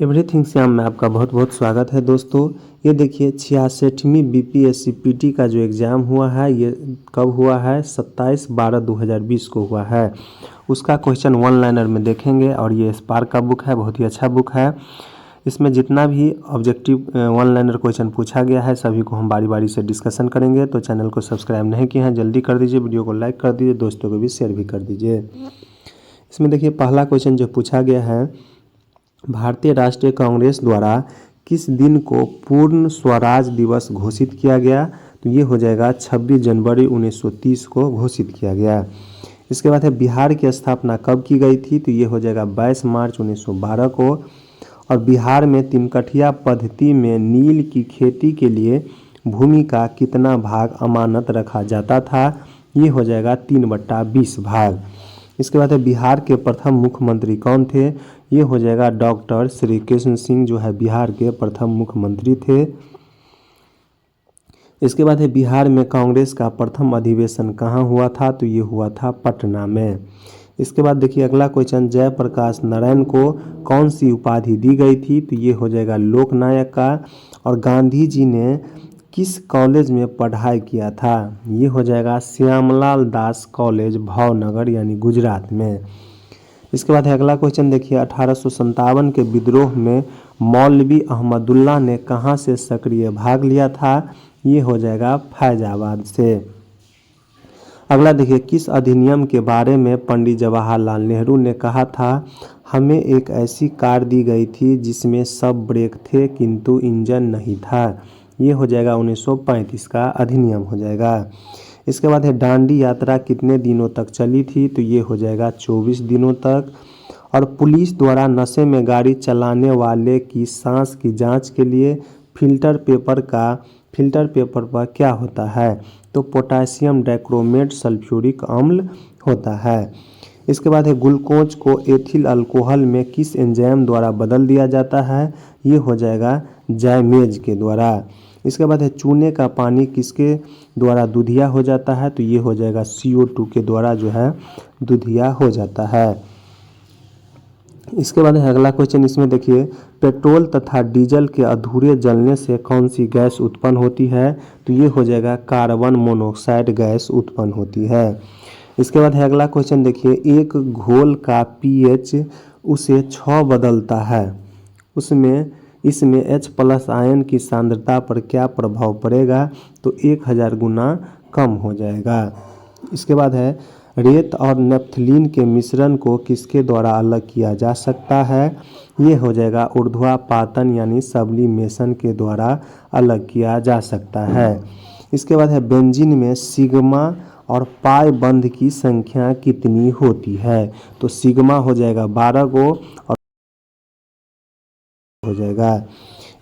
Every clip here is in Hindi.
एवरीथिंग श्याम में आपका बहुत बहुत स्वागत है दोस्तों। ये देखिए 66वीं बीपीएससी पीटी का जो एग्ज़ाम हुआ है ये कब हुआ है 27/12/2020 को हुआ है। उसका क्वेश्चन वन लाइनर में देखेंगे और ये स्पार्क का बुक है, बहुत ही अच्छा बुक है। इसमें जितना भी ऑब्जेक्टिव वन लाइनर क्वेश्चन पूछा गया है सभी को हम बारी बारी से डिस्कशन करेंगे। तो चैनल को सब्सक्राइब नहीं किए हैं जल्दी कर दीजिए, वीडियो को लाइक कर दीजिए, दोस्तों को भी शेयर भी कर दीजिए। इसमें देखिए पहला क्वेश्चन जो पूछा गया है, भारतीय राष्ट्रीय कांग्रेस द्वारा किस दिन को पूर्ण स्वराज दिवस घोषित किया गया? तो ये हो जाएगा 26 जनवरी 1930 को घोषित किया गया। इसके बाद है बिहार की स्थापना कब की गई थी? तो ये हो जाएगा 22 मार्च 1912 को। और बिहार में तिनकठिया पद्धति में नील की खेती के लिए भूमि का कितना भाग अमानत रखा जाता था? ये हो जाएगा 3/20 भाग। इसके बाद है बिहार के प्रथम मुख्यमंत्री कौन थे? ये हो जाएगा डॉक्टर श्री कृष्ण सिंह जो है बिहार के प्रथम मुख्यमंत्री थे। इसके बाद है बिहार में कांग्रेस का प्रथम अधिवेशन कहाँ हुआ था? तो ये हुआ था पटना में। इसके बाद देखिए अगला क्वेश्चन, जयप्रकाश नारायण को कौन सी उपाधि दी गई थी? तो ये हो जाएगा लोकनायक का। और गांधी जी ने किस कॉलेज में पढ़ाई किया था? ये हो जाएगा श्यामलाल दास कॉलेज भावनगर यानी गुजरात में। इसके बाद है अगला क्वेश्चन देखिए, 1857 के विद्रोह में मौलवी अहमदुल्ला ने कहाँ से सक्रिय भाग लिया था? ये हो जाएगा फैजाबाद से। अगला देखिए, किस अधिनियम के बारे में पंडित जवाहरलाल नेहरू ने कहा था, हमें एक ऐसी कार दी गई थी जिसमें सब ब्रेक थे किंतु इंजन नहीं था? ये हो जाएगा 1935 का अधिनियम हो जाएगा। इसके बाद है दांडी यात्रा कितने दिनों तक चली थी? तो ये हो जाएगा 24 दिनों तक। और पुलिस द्वारा नशे में गाड़ी चलाने वाले की सांस की जांच के लिए फिल्टर पेपर पर क्या होता है? तो पोटासियम डाइक्रोमेट सल्फ्यूरिक अम्ल होता है। इसके बाद है ग्लूकोज को एथिल अल्कोहल में किस एंजाइम द्वारा बदल दिया जाता है? ये हो जाएगा जाइमेज के द्वारा। इसके बाद है चूने का पानी किसके द्वारा दूधिया हो जाता है? तो ये हो जाएगा CO2 के द्वारा जो है दूधिया हो जाता है। इसके बाद है अगला क्वेश्चन, इसमें देखिए पेट्रोल तथा डीजल के अधूरे जलने से कौन सी गैस उत्पन्न होती है? तो ये हो जाएगा कार्बन मोनोऑक्साइड गैस उत्पन्न होती है। इसके बाद है अगला क्वेश्चन देखिए, एक घोल का pH उसे 6 बदलता है, इसमें H+ आयन की सांद्रता पर क्या प्रभाव पड़ेगा? तो 1000 गुना कम हो जाएगा। इसके बाद है रेत और नेफ्थलीन के मिश्रण को किसके द्वारा अलग किया जा सकता है? ये हो जाएगा ऊर्ध्वापातन यानी सब्लिमेशन के द्वारा अलग किया जा सकता है। इसके बाद है बेंजीन में सिग्मा और पाई बंध की संख्या कितनी होती है? तो सिग्मा हो जाएगा 12 गो और हो जाएगा।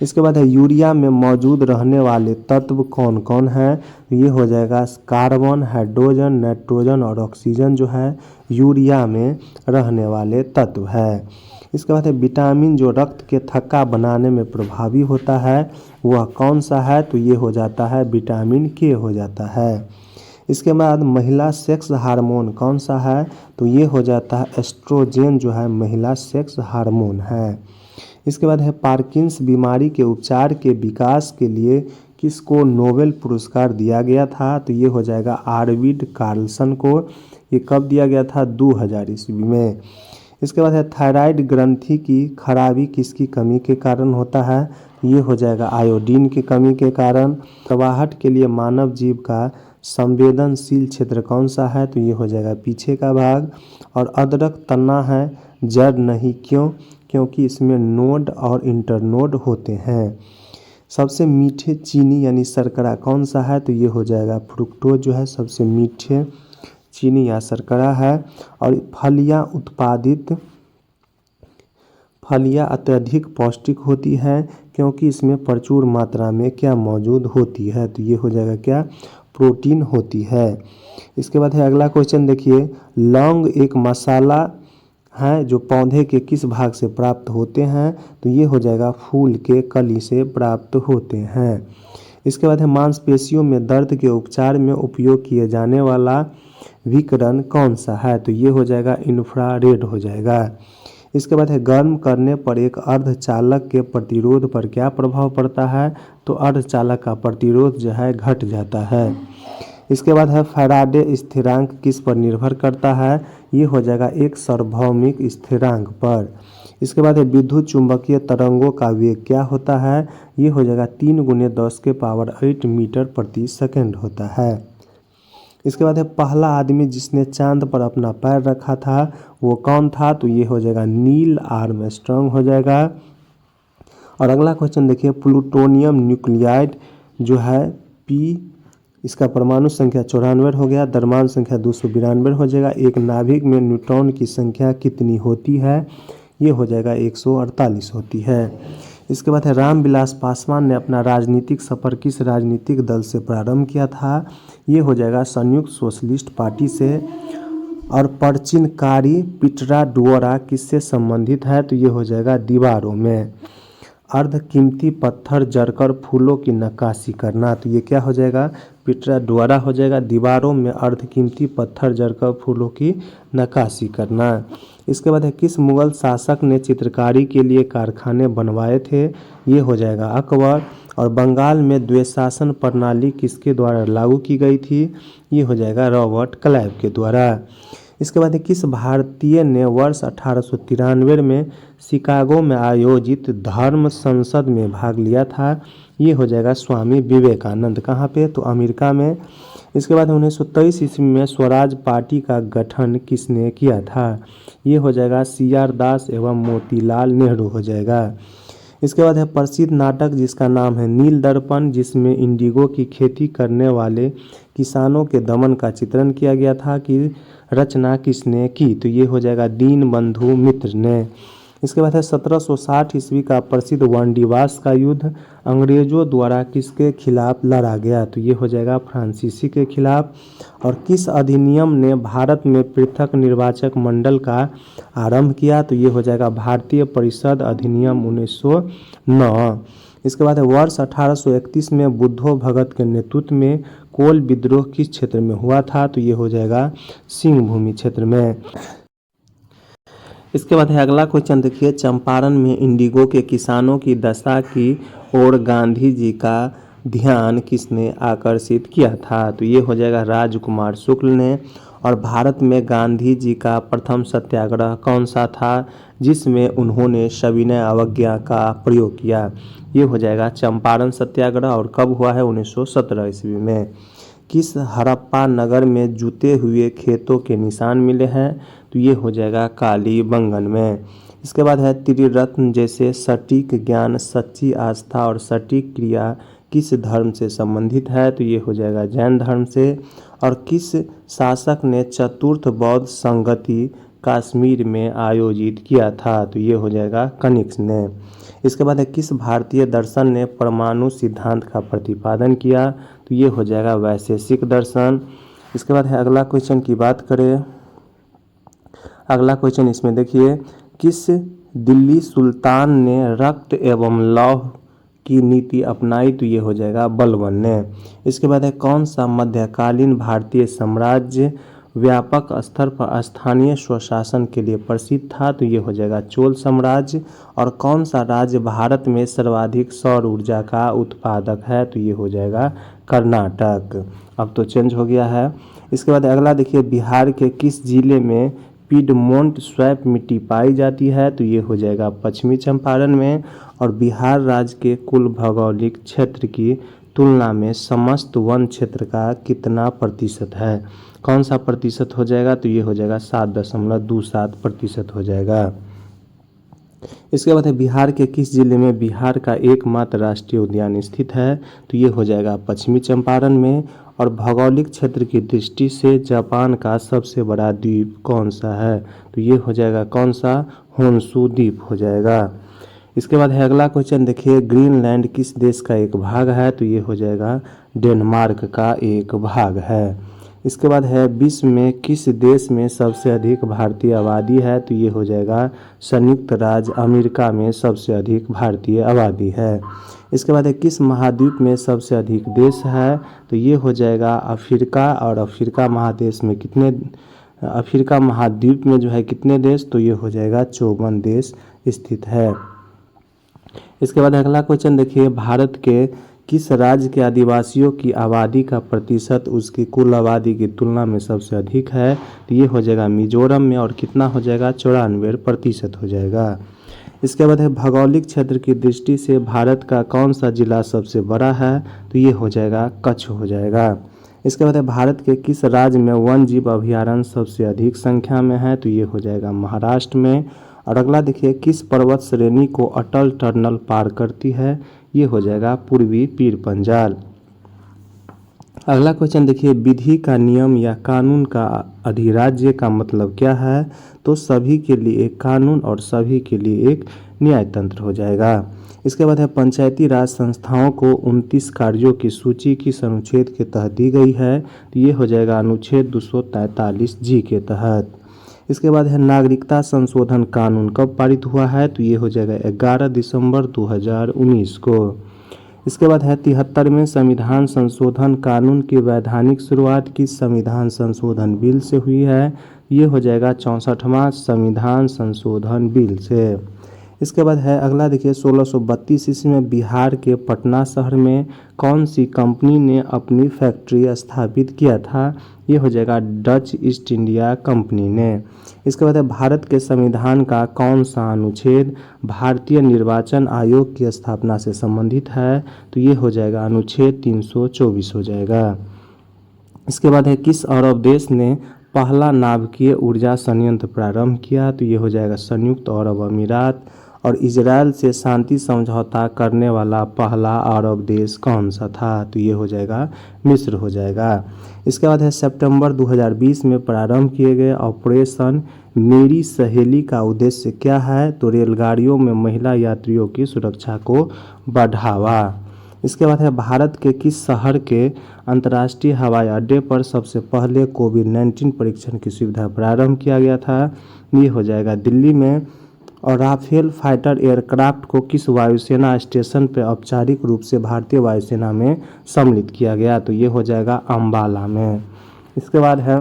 इसके बाद है यूरिया में मौजूद रहने वाले तत्व कौन कौन है? ये हो जाएगा कार्बन, हाइड्रोजन, नाइट्रोजन और ऑक्सीजन जो है यूरिया में रहने वाले तत्व है। इसके बाद है विटामिन जो रक्त के थक्का बनाने में प्रभावी होता है वह कौन सा है? तो ये हो जाता है विटामिन K हो जाता है। इसके बाद महिला सेक्स हार्मोन कौन सा है? तो ये हो जाता है एस्ट्रोजन जो है महिला सेक्स हार्मोन है। इसके बाद है पार्किंस बीमारी के उपचार के विकास के लिए किसको नोबेल पुरस्कार दिया गया था? तो ये हो जाएगा आर्विड कार्लसन को। ये कब दिया गया था? 2000 ईस्वी में। इसके बाद है थायराइड ग्रंथि की खराबी किसकी कमी के कारण होता है? ये हो जाएगा आयोडीन की कमी के कारण। करवाहट के लिए मानव जीव का संवेदनशील क्षेत्र कौन सा है? तो ये हो जाएगा पीछे का भाग। और अदरक तना है जड़ नहीं, क्यों? क्योंकि इसमें नोड और इंटरनोड होते हैं। सबसे मीठे चीनी यानी शर्करा कौन सा है? तो ये हो जाएगा फ्रुक्टोज जो है सबसे मीठे चीनी या शर्करा है। और फलियां अत्यधिक पौष्टिक होती है क्योंकि इसमें प्रचुर मात्रा में क्या मौजूद होती है? तो ये हो जाएगा क्या? प्रोटीन होती है। इसके बाद है अगला क्वेश्चन देखिए, लौंग एक मसाला है जो पौधे के किस भाग से प्राप्त होते हैं? तो ये हो जाएगा फूल के कली से प्राप्त होते हैं। इसके बाद है मांसपेशियों में दर्द के उपचार में उपयोग किए जाने वाला विकिरण कौन सा है? तो ये हो जाएगा इंफ्रारेड हो जाएगा। इसके बाद है गर्म करने पर एक अर्धचालक के प्रतिरोध पर क्या प्रभाव पड़ता है, तो अर्धचालक का प्रतिरोध जो है घट जाता है। इसके बाद है फैराडे स्थिरांक किस पर निर्भर करता है, ये हो जाएगा एक सार्वभौमिक स्थिरांक पर। इसके बाद है विद्युत चुंबकीय तरंगों का वेग क्या होता है, ये हो जाएगा 3 × 10⁸ मीटर प्रति सेकंड होता है। इसके बाद है पहला आदमी जिसने चांद पर अपना पैर रखा था वो कौन था, तो ये हो जाएगा नील आर्मस्ट्रांग हो जाएगा। और अगला क्वेश्चन देखिए, प्लूटोनियम न्यूक्लियाइड जो है P, इसका परमाणु संख्या 94 हो गया, द्रव्यमान संख्या 292 हो जाएगा। एक नाभिक में न्यूट्रॉन की संख्या कितनी होती है, ये हो जाएगा 148 होती है। इसके बाद है रामविलास पासवान ने अपना राजनीतिक सफर किस राजनीतिक दल से प्रारंभ किया था, ये हो जाएगा संयुक्त सोशलिस्ट पार्टी से। और परचिनकारी पिटराडोरा किससे संबंधित है, तो ये हो जाएगा दीवारों में। अर्धकीमती पत्थर जड़कर फूलों की नक्काशी करना, तो ये क्या हो जाएगा, पिटराडोरा हो जाएगा। दीवारों में अर्धकीमती पत्थर जड़कर फूलों की नक्काशी करना। इसके बाद है किस मुगल शासक ने चित्रकारी के लिए कारखाने बनवाए थे, ये हो जाएगा अकबर। और बंगाल में द्विशासन प्रणाली किसके द्वारा लागू की गई थी, ये हो जाएगा रॉबर्ट क्लाइव के द्वारा। इसके बाद किस भारतीय ने वर्ष 1893 में शिकागो में आयोजित धर्म संसद में भाग लिया था, ये हो जाएगा स्वामी विवेकानंद। कहाँ पे, तो अमेरिका में। इसके बाद 1923 ईस्वी में स्वराज पार्टी का गठन किसने किया था, ये हो जाएगा CR दास एवं मोतीलाल नेहरू हो जाएगा। इसके बाद है प्रसिद्ध नाटक जिसका नाम है नील दर्पण, जिसमें इंडिगो की खेती करने वाले किसानों के दमन का चित्रण किया गया था, कि रचना किसने की, तो ये हो जाएगा दीनबंधु मित्र ने। इसके बाद है 1760 ईस्वी का प्रसिद्ध वांडीवास का युद्ध अंग्रेजों द्वारा किसके खिलाफ लड़ा गया, तो ये हो जाएगा फ्रांसीसी के खिलाफ। और किस अधिनियम ने भारत में पृथक निर्वाचक मंडल का आरंभ किया, तो ये हो जाएगा भारतीय परिषद अधिनियम 1909। इसके बाद है वर्ष 1831 में बुद्धो भगत के नेतृत्व में कोल विद्रोह किस क्षेत्र में हुआ था, तो ये हो जाएगा सिंहभूमि क्षेत्र में। इसके बाद है अगला क्वेश्चन देखिए, चंपारण में इंडिगो के किसानों की दशा की ओर गांधी जी का ध्यान किसने आकर्षित किया था, तो ये हो जाएगा राजकुमार शुक्ल ने। और भारत में गांधी जी का प्रथम सत्याग्रह कौन सा था जिसमें उन्होंने सविनय अवज्ञा का प्रयोग किया, ये हो जाएगा चंपारण सत्याग्रह। और कब हुआ है, 1917 ईस्वी में। किस हड़प्पा नगर में जुते हुए खेतों के निशान मिले हैं, तो ये हो जाएगा कालीबंगन में। इसके बाद है त्रिरत्न जैसे सटीक ज्ञान, सच्ची आस्था और सटीक क्रिया किस धर्म से संबंधित है, तो ये हो जाएगा जैन धर्म से। और किस शासक ने चतुर्थ बौद्ध संगति कश्मीर में आयोजित किया था, तो ये हो जाएगा कनिष्क ने। इसके बाद है किस भारतीय दर्शन ने परमाणु सिद्धांत का प्रतिपादन किया, तो ये हो जाएगा वैशेषिक दर्शन। इसके बाद है अगला क्वेश्चन की बात करें, अगला क्वेश्चन इसमें देखिए, किस दिल्ली सुल्तान ने रक्त एवं लौह की नीति अपनाई, तो ये हो जाएगा बलबन ने। इसके बाद है कौन सा मध्यकालीन भारतीय साम्राज्य व्यापक स्तर पर स्थानीय स्वशासन के लिए प्रसिद्ध था, तो ये हो जाएगा चोल साम्राज्य। और कौन सा राज्य भारत में सर्वाधिक सौर ऊर्जा का उत्पादक है, तो ये हो जाएगा कर्नाटक। अब तो चेंज हो गया है। इसके बाद अगला देखिए, बिहार के किस जिले में पीडमोंट स्वैप मिट्टी पाई जाती है, तो ये हो जाएगा पश्चिमी चंपारण में। और बिहार राज्य के कुल भौगोलिक क्षेत्र की तुलना में समस्त वन क्षेत्र का कितना प्रतिशत है, कौन सा प्रतिशत हो जाएगा, तो ये हो जाएगा 7.27% हो जाएगा। इसके बाद है बिहार के किस जिले में बिहार का एकमात्र राष्ट्रीय उद्यान स्थित है, तो ये हो जाएगा पश्चिमी चंपारण में। और भौगोलिक क्षेत्र की दृष्टि से जापान का सबसे बड़ा द्वीप कौन सा है, तो ये हो जाएगा कौन सा, होन्शु द्वीप हो जाएगा। इसके बाद है अगला क्वेश्चन देखिए, ग्रीनलैंड किस देश का एक भाग है, तो ये हो जाएगा डेनमार्क का एक भाग है। इसके बाद है विश्व में किस देश में सबसे अधिक भारतीय आबादी है, तो ये हो जाएगा संयुक्त राज्य अमेरिका में सबसे अधिक भारतीय आबादी है। इसके बाद है किस महाद्वीप में सबसे अधिक देश है, तो ये हो जाएगा अफ्रीका। और अफ्रीका महादेश में कितने अफ्रीका महाद्वीप में जो है कितने देश, तो ये हो जाएगा 54 देश स्थित है। इसके बाद अगला क्वेश्चन देखिए, भारत के किस राज्य के आदिवासियों की आबादी का प्रतिशत उसकी कुल आबादी की तुलना में सबसे अधिक है, तो ये हो जाएगा मिजोरम में, और कितना हो जाएगा 94% हो जाएगा। इसके बाद है भौगोलिक क्षेत्र की दृष्टि से भारत का कौन सा जिला सबसे बड़ा है, तो ये हो जाएगा कच्छ हो जाएगा। इसके बाद है भारत के किस राज्य में वन जीव अभयारण्य सबसे अधिक संख्या में है, तो ये हो जाएगा महाराष्ट्र में। और अगला देखिए, किस पर्वत श्रेणी को अटल टनल पार करती है, ये हो जाएगा पूर्वी पीर पंजाल। अगला क्वेश्चन देखिए, विधि का नियम या कानून का अधिराज्य का मतलब क्या है, तो सभी के लिए एक कानून और सभी के लिए एक न्याय तंत्र हो जाएगा। इसके बाद है पंचायती राज संस्थाओं को 29 कार्यों की सूची किस अनुच्छेद के तहत दी गई है, तो ये हो जाएगा अनुच्छेद 243G के तहत। इसके बाद है नागरिकता संशोधन कानून कब पारित हुआ है, तो ये हो जाएगा 11 दिसंबर 2019 को। इसके बाद है 73वें संविधान संशोधन कानून की वैधानिक शुरुआत किस संविधान संशोधन बिल से हुई है, ये हो जाएगा 64वां संविधान संशोधन बिल से। इसके बाद है अगला देखिए, 1632 ईस्वी में बिहार के पटना शहर में कौन सी कंपनी ने अपनी फैक्ट्री स्थापित किया था, ये हो जाएगा डच ईस्ट इंडिया कंपनी ने। इसके बाद है भारत के संविधान का कौन सा अनुच्छेद भारतीय निर्वाचन आयोग की स्थापना से संबंधित है, तो ये हो जाएगा अनुच्छेद 324 हो जाएगा। इसके बाद है किस अरब देश ने पहला नाभिकीय ऊर्जा संयंत्र प्रारंभ किया, तो ये हो जाएगा संयुक्त अरब अमीरात। और इजराइल से शांति समझौता करने वाला पहला अरब देश कौन सा था, तो ये हो जाएगा मिस्र हो जाएगा। इसके बाद है सितंबर 2020 में प्रारंभ किए गए ऑपरेशन मेरी सहेली का उद्देश्य क्या है, तो रेलगाड़ियों में महिला यात्रियों की सुरक्षा को बढ़ावा। इसके बाद है भारत के किस शहर के अंतर्राष्ट्रीय हवाई अड्डे पर सबसे पहले कोविड-19 परीक्षण की सुविधा प्रारंभ किया गया था, ये हो जाएगा दिल्ली में। और राफेल फाइटर एयरक्राफ्ट को किस वायुसेना स्टेशन पर औपचारिक रूप से भारतीय वायुसेना में सम्मिलित किया गया, तो ये हो जाएगा अंबाला में। इसके बाद है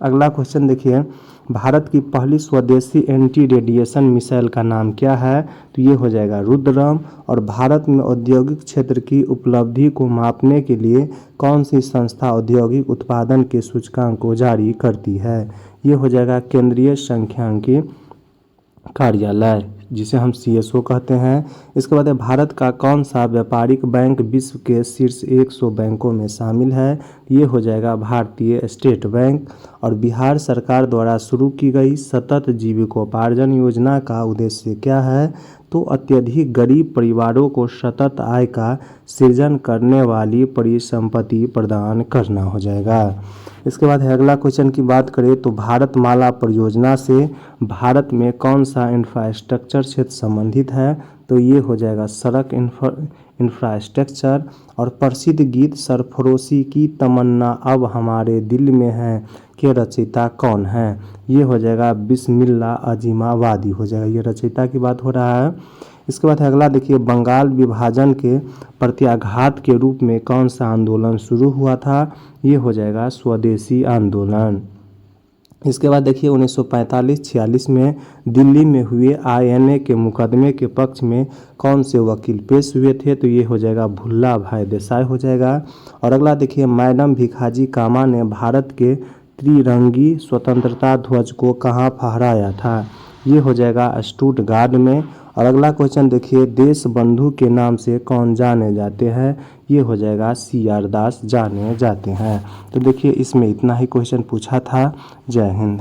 अगला क्वेश्चन देखिए, भारत की पहली स्वदेशी एंटी रेडिएशन मिसाइल का नाम क्या है, तो ये हो जाएगा रुद्रम। और भारत में औद्योगिक क्षेत्र की उपलब्धि को मापने के लिए कौन सी संस्था औद्योगिक उत्पादन के सूचकांक को जारी करती है, ये हो जाएगा केंद्रीय सांख्यिकी कार्यालय, जिसे हम CSO कहते हैं। इसके बाद भारत का कौन सा व्यापारिक बैंक विश्व के शीर्ष 100 बैंकों में शामिल है, ये हो जाएगा भारतीय स्टेट बैंक। और बिहार सरकार द्वारा शुरू की गई सतत जीविकोपार्जन योजना का उद्देश्य क्या है, तो अत्यधिक गरीब परिवारों को सतत आय का सृजन करने वाली परिसंपत्ति प्रदान करना हो जाएगा। इसके बाद है अगला क्वेश्चन की बात करें तो भारतमाला परियोजना से भारत में कौन सा इंफ्रास्ट्रक्चर क्षेत्र संबंधित है, तो ये हो जाएगा सड़क इंफ्रास्ट्रक्चर। और प्रसिद्ध गीत सरफरोशी की तमन्ना अब हमारे दिल में है के रचयिता कौन है, ये हो जाएगा बिस्मिल्ला अजीमाबादी हो जाएगा, ये रचयिता की बात हो रहा है। इसके बाद अगला देखिए, बंगाल विभाजन के प्रत्याघात के रूप में कौन सा आंदोलन शुरू हुआ था, ये हो जाएगा स्वदेशी आंदोलन। इसके बाद देखिए 1945-46 में दिल्ली में हुए INA के मुकदमे के पक्ष में कौन से वकील पेश हुए थे, तो ये हो जाएगा भुल्ला भाई देसाई हो जाएगा। और अगला देखिए, मैडम भिखाजी कामा ने भारत के त्रिरंगी स्वतंत्रता ध्वज को कहाँ फहराया था, ये हो जाएगा स्टुटगार्ट में। और अगला क्वेश्चन देखिए, देश बंधु के नाम से कौन जाने जाते हैं, ये हो जाएगा CR दास जाने जाते हैं। तो देखिए इसमें इतना ही क्वेश्चन पूछा था। जय हिंद।